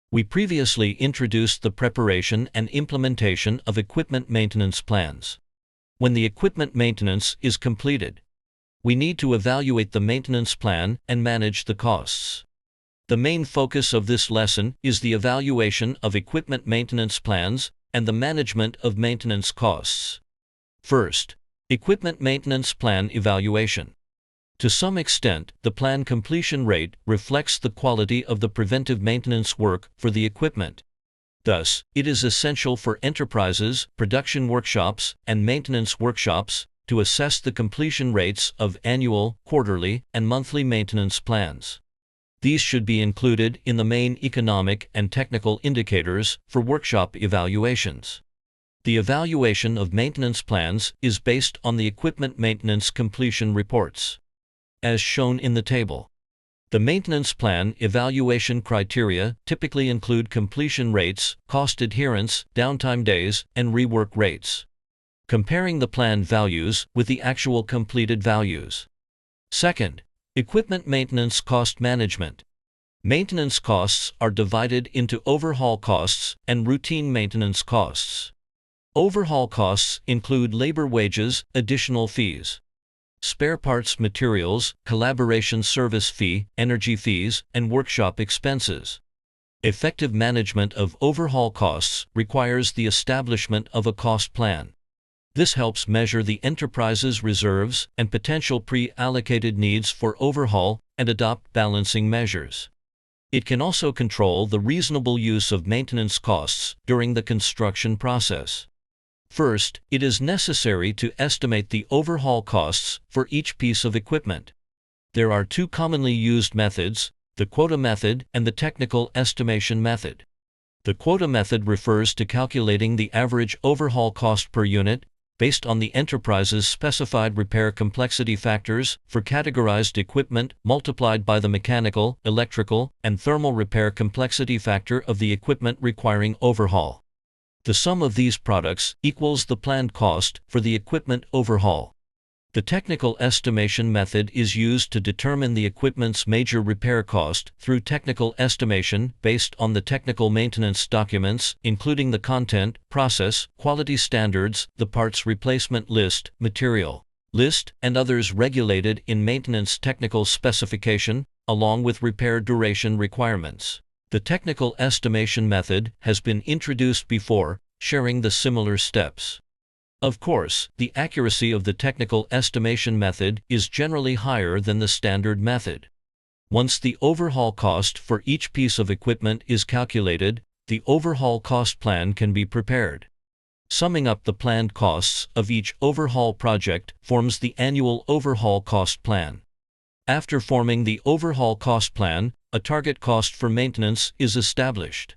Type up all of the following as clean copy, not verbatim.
We previously introduced the preparation and implementation of equipment maintenance plans. When the equipment maintenance is completed, we need to evaluate the maintenance plan and manage the costs. The main focus of this lesson is the evaluation of equipment maintenance plans and the management of maintenance costs. First, equipment maintenance plan evaluation. To some extent, the plan completion rate reflects the quality of the preventive maintenance work for the equipment. Thus, it is essential for enterprises, production workshops, and maintenance workshops to assess the completion rates of annual, quarterly, and monthly maintenance plans. These should be included in the main economic and technical indicators for workshop evaluations. The evaluation of maintenance plans is based on the equipment maintenance completion reports, as shown in the table. The maintenance plan evaluation criteria typically include completion rates, cost adherence, downtime days, and rework rates, comparing the planned values with the actual completed values. Second, equipment maintenance cost management. Maintenance costs are divided into overhaul costs and routine maintenance costs. Overhaul costs include labor wages, additional fees, spare parts materials, collaboration service fee, energy fees, and workshop expenses. Effective management of overhaul costs requires the establishment of a cost plan. This helps measure the enterprise's reserves and potential pre-allocated needs for overhaul and adopt balancing measures. It can also control the reasonable use of maintenance costs during the construction process. First, it is necessary to estimate the overhaul costs for each piece of equipment. There are two commonly used methods, the quota method and the technical estimation method. The quota method refers to calculating the average overhaul cost per unit based on the enterprise's specified repair complexity factors for categorized equipment multiplied by the mechanical, electrical, and thermal repair complexity factor of the equipment requiring overhaul. The sum of these products equals the planned cost for the equipment overhaul. The technical estimation method is used to determine the equipment's major repair cost through technical estimation based on the technical maintenance documents, including the content, process, quality standards, the parts replacement list, material list, and others regulated in maintenance technical specification, along with repair duration requirements. The technical estimation method has been introduced before, sharing the similar steps. Of course, the accuracy of the technical estimation method is generally higher than the standard method. Once the overhaul cost for each piece of equipment is calculated, the overhaul cost plan can be prepared. Summing up the planned costs of each overhaul project forms the annual overhaul cost plan. After forming the overhaul cost plan, a target cost for maintenance is established.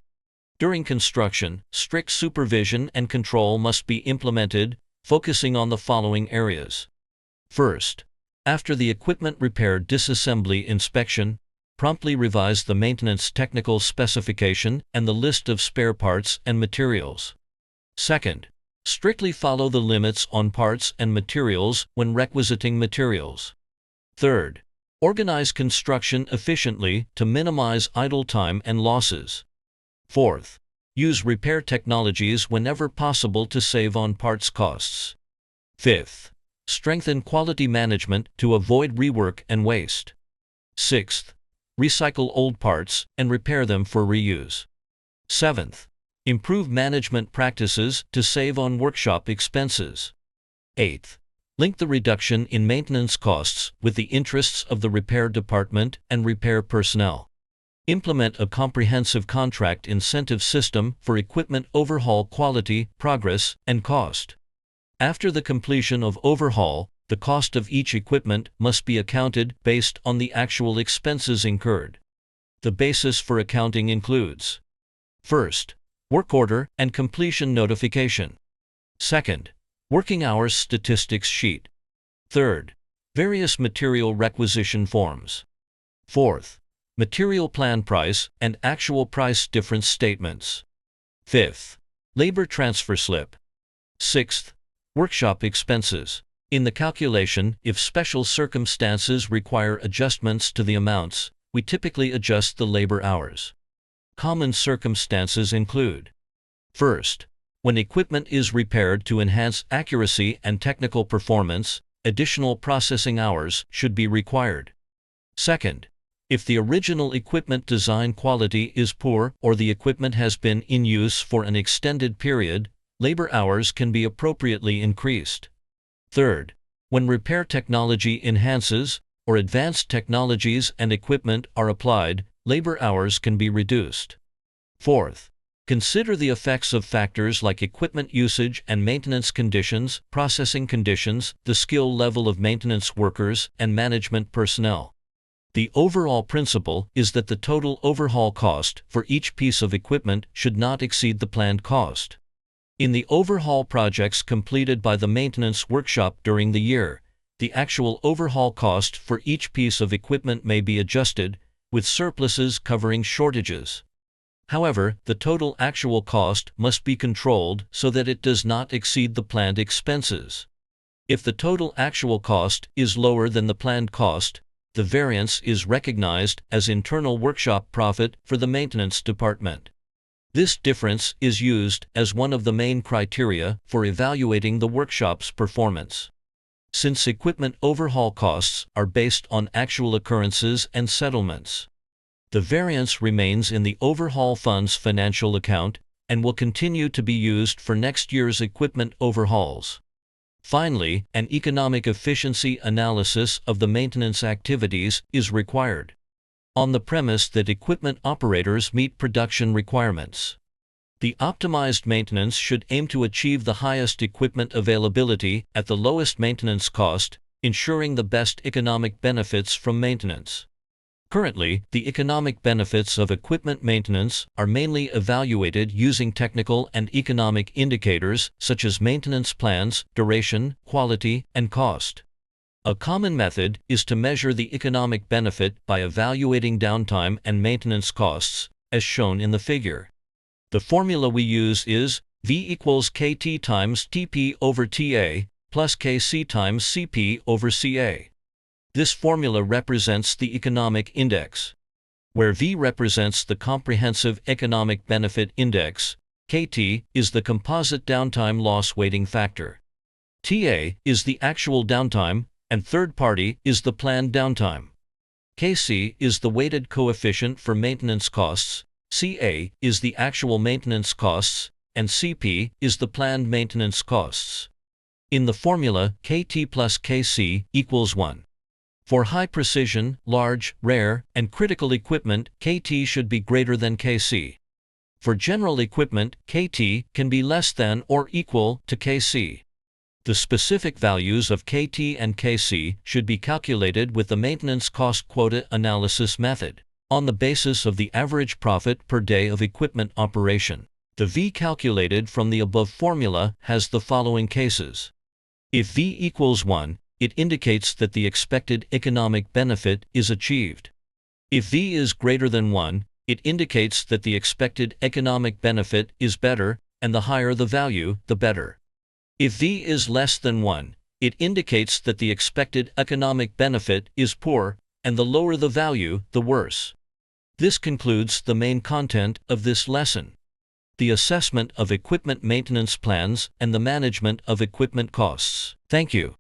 During construction, strict supervision and control must be implemented, focusing on the following areas. First, after the equipment repair disassembly inspection, promptly revise the maintenance technical specification and the list of spare parts and materials. Second, strictly follow the limits on parts and materials when requisiting materials. Third, organize construction efficiently to minimize idle time and losses. Fourth, use repair technologies whenever possible to save on parts costs. Fifth, strengthen quality management to avoid rework and waste. Sixth, recycle old parts and repair them for reuse. Seventh, improve management practices to save on workshop expenses. Eighth, link the reduction in maintenance costs with the interests of the repair department and repair personnel. Implement a comprehensive contract incentive system for equipment overhaul quality, progress, and cost. After the completion of overhaul, the cost of each equipment must be accounted based on the actual expenses incurred. The basis for accounting includes: first, work order and completion notification. Second, working hours statistics sheet. Third, various material requisition forms. Fourth, material plan price and actual price difference statements. Fifth, labor transfer slip. Sixth, workshop expenses. In the calculation, if special circumstances require adjustments to the amounts, we typically adjust the labor hours. common circumstances include: first, when equipment is repaired to enhance accuracy and technical performance, additional processing hours should be required. Second, if the original equipment design quality is poor or the equipment has been in use for an extended period, labor hours can be appropriately increased. Third, when repair technology enhances or advanced technologies and equipment are applied, labor hours can be reduced. Fourth, consider the effects of factors like equipment usage and maintenance conditions, processing conditions, the skill level of maintenance workers, and management personnel. The overall principle is that the total overhaul cost for each piece of equipment should not exceed the planned cost. In the overhaul projects completed by the maintenance workshop during the year, the actual overhaul cost for each piece of equipment may be adjusted, with surpluses covering shortages. However, the total actual cost must be controlled so that it does not exceed the planned expenses. If the total actual cost is lower than the planned cost, the variance is recognized as internal workshop profit for the maintenance department. This difference is used as one of the main criteria for evaluating the workshop's performance. Since equipment overhaul costs are based on actual occurrences and settlements, the variance remains in the overhaul fund's financial account and will continue to be used for next year's equipment overhauls. Finally, an economic efficiency analysis of the maintenance activities is required, on the premise that equipment operators meet production requirements. The optimized maintenance should aim to achieve the highest equipment availability at the lowest maintenance cost, ensuring the best economic benefits from maintenance. Currently, the economic benefits of equipment maintenance are mainly evaluated using technical and economic indicators such as maintenance plans, duration, quality, and cost. A common method is to measure the economic benefit by evaluating downtime and maintenance costs, as shown in the figure. The formula we use is V equals KT times TP over TA plus KC times CP over CA. This formula represents the economic index. Where V represents the comprehensive economic benefit index, KT is the composite downtime loss weighting factor. TA is the actual downtime, and third party is the planned downtime. KC is the weighted coefficient for maintenance costs, CA is the actual maintenance costs, and CP is the planned maintenance costs. In the formula, KT plus KC equals 1. For high-precision, large, rare, and critical equipment, KT should be greater than KC. For general equipment, KT can be less than or equal to KC. The specific values of KT and KC should be calculated with the maintenance cost quota analysis method, on the basis of the average profit per day of equipment operation. The V calculated from the above formula has the following cases. If V equals 1, it indicates that the expected economic benefit is achieved. If V is greater than 1, it indicates that the expected economic benefit is better, and the higher the value, the better. If V is less than 1, it indicates that the expected economic benefit is poor, and the lower the value, the worse. This concludes the main content of this lesson: the assessment of equipment maintenance plans and the management of equipment costs. Thank you.